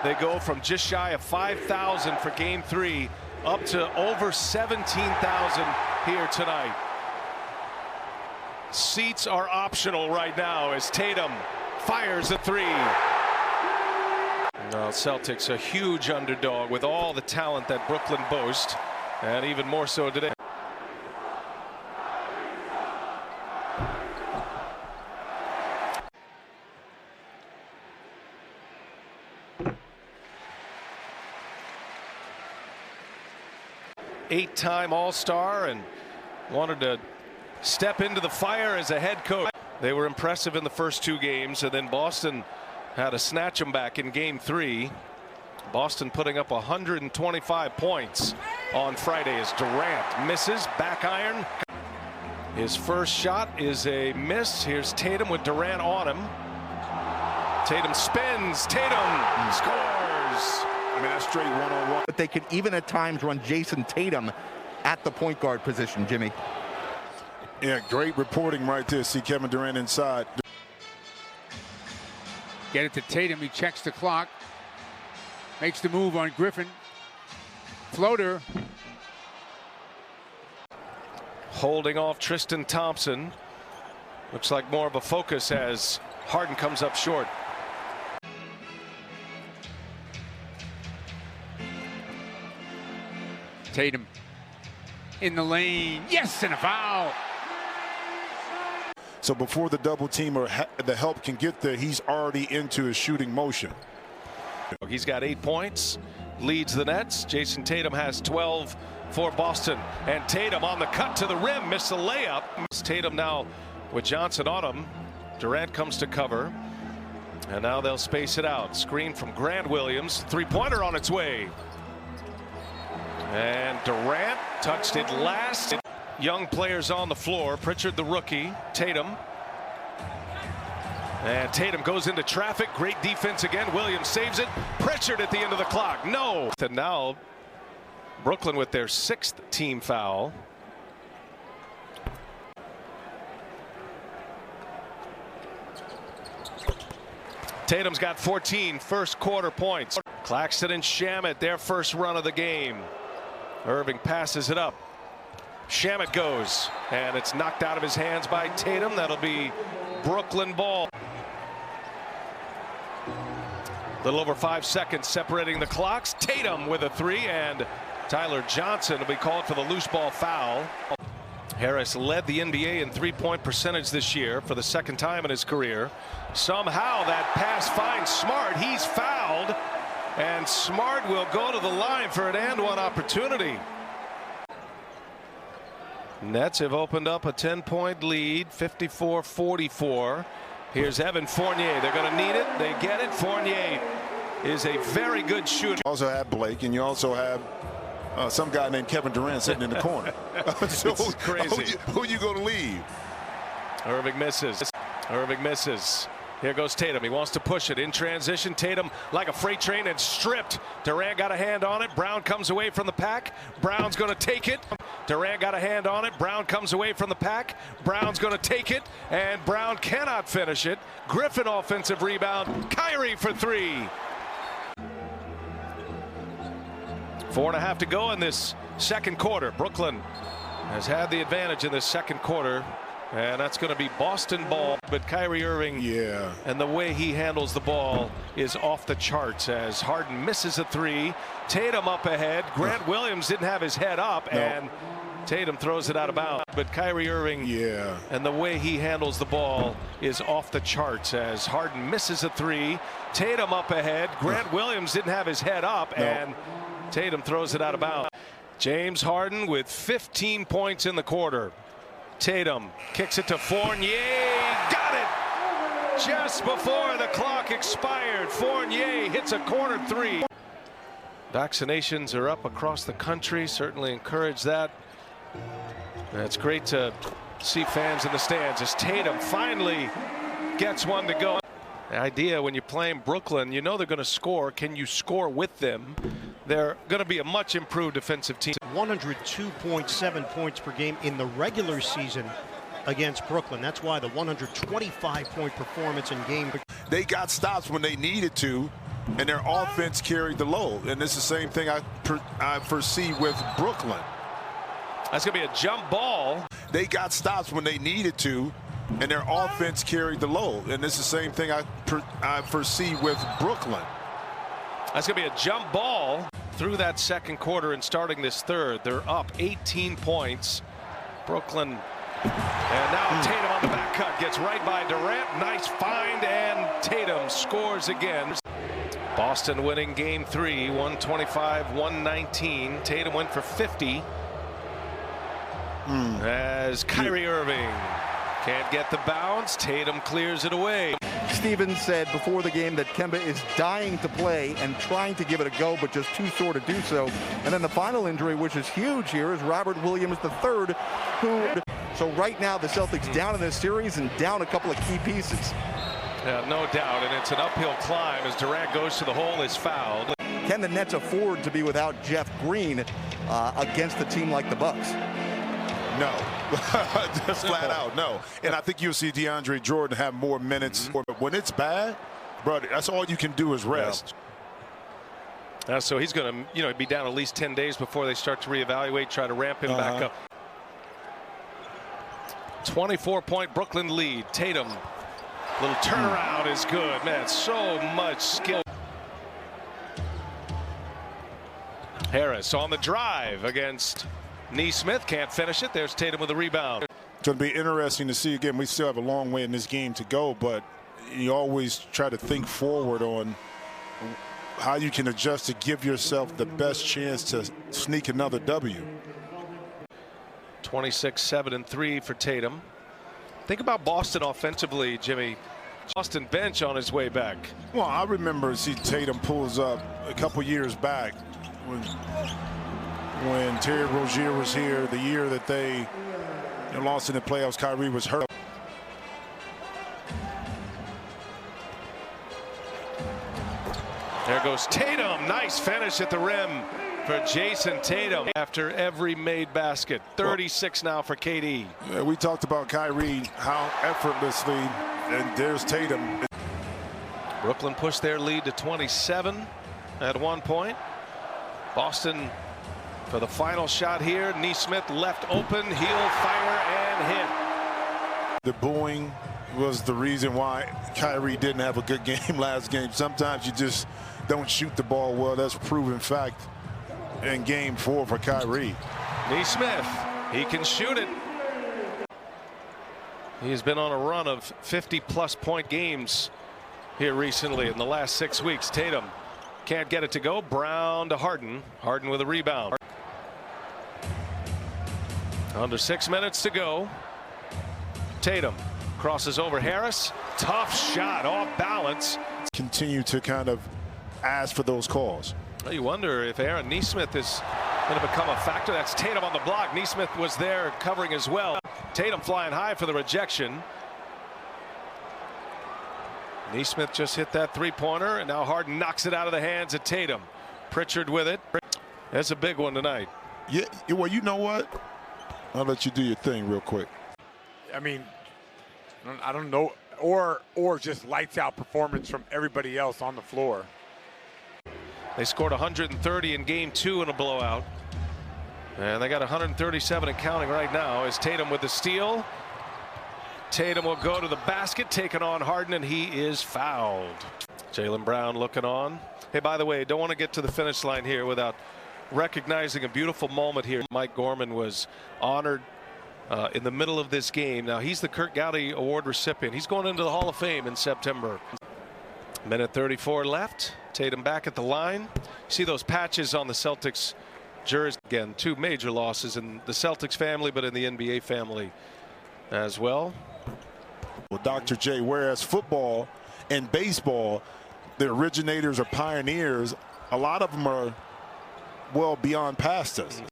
They go from just shy of 5,000 for Game 3 up to over 17,000 here tonight. Seats are optional right now as Tatum fires a three. Well, Celtics a huge underdog with all the talent that Brooklyn boasts, and even more so today. Eight-time All-Star and wanted to step into the fire as a head coach. They were impressive in the first two games, and then Boston had to snatch them back in Game 3. Boston putting up 125 points on Friday as Durant misses, back iron. His first shot is a miss. Here's Tatum with Durant on him. Tatum spins. Tatum scores. I mean, that's straight one-on-one. But they could even at times run Jayson Tatum at the point guard position, Jimmy. Yeah, great reporting right there. See Kevin Durant inside. Get it to Tatum. He checks the clock. Makes the move on Griffin. Floater. Holding off Tristan Thompson. Looks like more of a focus as Harden comes up short. Tatum in the lane. Yes, and a foul. So before the double team or the help can get there, he's already into his shooting motion. He's got 8 points, leads the Nets. Jayson Tatum has 12 for Boston, and Tatum on the cut to the rim, missed the layup. Tatum now with Johnson on him. Durant comes to cover, and now they'll space it out. Screen from Grant Williams, three-pointer on its way. And Durant touched it last. Young players on the floor. Pritchard the rookie. Tatum. And Tatum goes into traffic. Great defense again. Williams saves it. Pritchard at the end of the clock. No. And now Brooklyn with their 6th team foul. Tatum's got 14 first quarter points. Claxton and Shamet, their first run of the game. Irving passes it up. Shamet goes, and it's knocked out of his hands by Tatum. That'll be Brooklyn ball. A little over 5 seconds separating the clocks. Tatum with a three, and Tyler Johnson will be called for the loose ball foul. Harris led the NBA in three-point percentage this year for the second time in his career. Somehow that pass finds Smart. He's fouled, and Smart will go to the line for an and-one opportunity. Nets have opened up a 10-point lead, 54-44. Here's Evan Fournier. They're going to need it. They get it. Fournier is a very good shooter. You also have Blake, and you also have some guy named Kevin Durant sitting in the corner. So it's crazy. Who are you going to leave? Irving misses. Irving misses. Here goes Tatum. He wants to push it in transition. Tatum like a freight train and stripped. Durant got a hand on it. Brown comes away from the pack. Brown's going to take it. Durant got a hand on it. Brown comes away from the pack. Brown's going to take it, and Brown cannot finish it. Griffin offensive rebound. Kyrie for three. 4.5 to go in this second quarter. Brooklyn has had the advantage in this second quarter, and that's going to be Boston ball. But Kyrie Irving, yeah, and the way he handles the ball is off the charts as Harden misses a three. Tatum up ahead. Grant Williams didn't have his head up, and Tatum throws it out of bounds. But Kyrie Irving, yeah, and the way he handles the ball is off the charts as Harden misses a three. Tatum up ahead. Grant Williams didn't have his head up, and Tatum throws it out of bounds. James Harden with 15 points in the quarter. Tatum kicks it to Fournier. Got it just before the clock expired. Fournier hits a corner three. Vaccinations are up across the country. Certainly encourage that. It's great to see fans in the stands as Tatum finally gets one to go. The idea when you're playing Brooklyn, you know they're going to score. Can you score with them? They're going to be a much improved defensive team. 102.7 points per game in the regular season against Brooklyn. That's why the 125-point performance in game. They got stops when they needed to, and their offense carried the load. And it's the same thing I foresee with Brooklyn. That's going to be a jump ball. They got stops when they needed to, and their offense carried the load. And it's the same thing I foresee with Brooklyn. That's going to be a jump ball through that second quarter and starting this third. They're up 18 points. Brooklyn. And now Tatum on the back cut gets right by Durant. Nice find, and Tatum scores again. Boston winning game 3, 125-119. Tatum went for 50. As Kyrie Irving can't get the bounce. Tatum clears it away. Stevens said before the game that Kemba is dying to play and trying to give it a go, but just too sore to do so. And then the final injury, which is huge here, is Robert Williams III, who... So right now the Celtics down in this series and down a couple of key pieces. Yeah, no doubt, and it's an uphill climb as Durant goes to the hole, is fouled. Can the Nets afford to be without Jeff Green against a team like the Bucks? No, just flat out no. And I think you'll see DeAndre Jordan have more minutes. But when it's bad, brother, that's all you can do is rest. So he's going to, be down at least 10 days before they start to reevaluate, try to ramp him back up. 24-point Brooklyn lead. Tatum, little turnaround is good. Man, so much skill. Harris on the drive against Nesmith, can't finish it. There's Tatum with the rebound. It's going to be interesting to see. Again, we still have a long way in this game to go, but you always try to think forward on how you can adjust to give yourself the best chance to sneak another W. 26-7-3 for Tatum. Think about Boston offensively, Jimmy. Boston bench on his way back. Well, I remember Tatum pulls up a couple years back when Terry Rozier was here, the year that they lost in the playoffs. Kyrie was hurt. There goes Tatum. Nice finish at the rim for Jayson Tatum after every made basket. 36 now for KD. Yeah, we talked about Kyrie, how effortlessly, and there's Tatum. Brooklyn pushed their lead to 27 at one point. Boston for the final shot here. Nesmith left open. Heel fire and hit. The booing was the reason why Kyrie didn't have a good game last game. Sometimes you just don't shoot the ball well. That's proven fact in game 4 for Kyrie. Nesmith, he can shoot it. He's been on a run of 50-plus point games here recently in the last 6 weeks. Tatum can't get it to go. Brown to Harden. Harden with a rebound. Under 6 minutes to go. Tatum crosses over Harris. Tough shot, off balance. Continue to kind of ask for those calls. Well, you wonder if Aaron Nesmith is going to become a factor. That's Tatum on the block. Nesmith was there covering as well. Tatum flying high for the rejection. Nesmith just hit that three-pointer, and now Harden knocks it out of the hands of Tatum. Pritchard with it. That's a big one tonight. Yeah, well, you know what? I'll let you do your thing real quick. I mean, I don't know, or just lights out performance from everybody else on the floor. They scored 130 in game 2 in a blowout, and they got 137 and counting right now. As Tatum with the steal. Tatum will go to the basket, taking on Harden, and he is fouled. Jaylen Brown looking on. Hey, by the way, don't want to get to the finish line here without recognizing a beautiful moment here. Mike Gorman was honored in the middle of this game. Now, he's the Kurt Gowdy Award recipient. He's going into the Hall of Fame in September. Minute 34 left. Tatum back at the line. See those patches on the Celtics jersey. Again, 2 major losses in the Celtics family, but in the NBA family as well. Well, Dr. J, whereas football and baseball, the originators or pioneers, a lot of them are well beyond past us.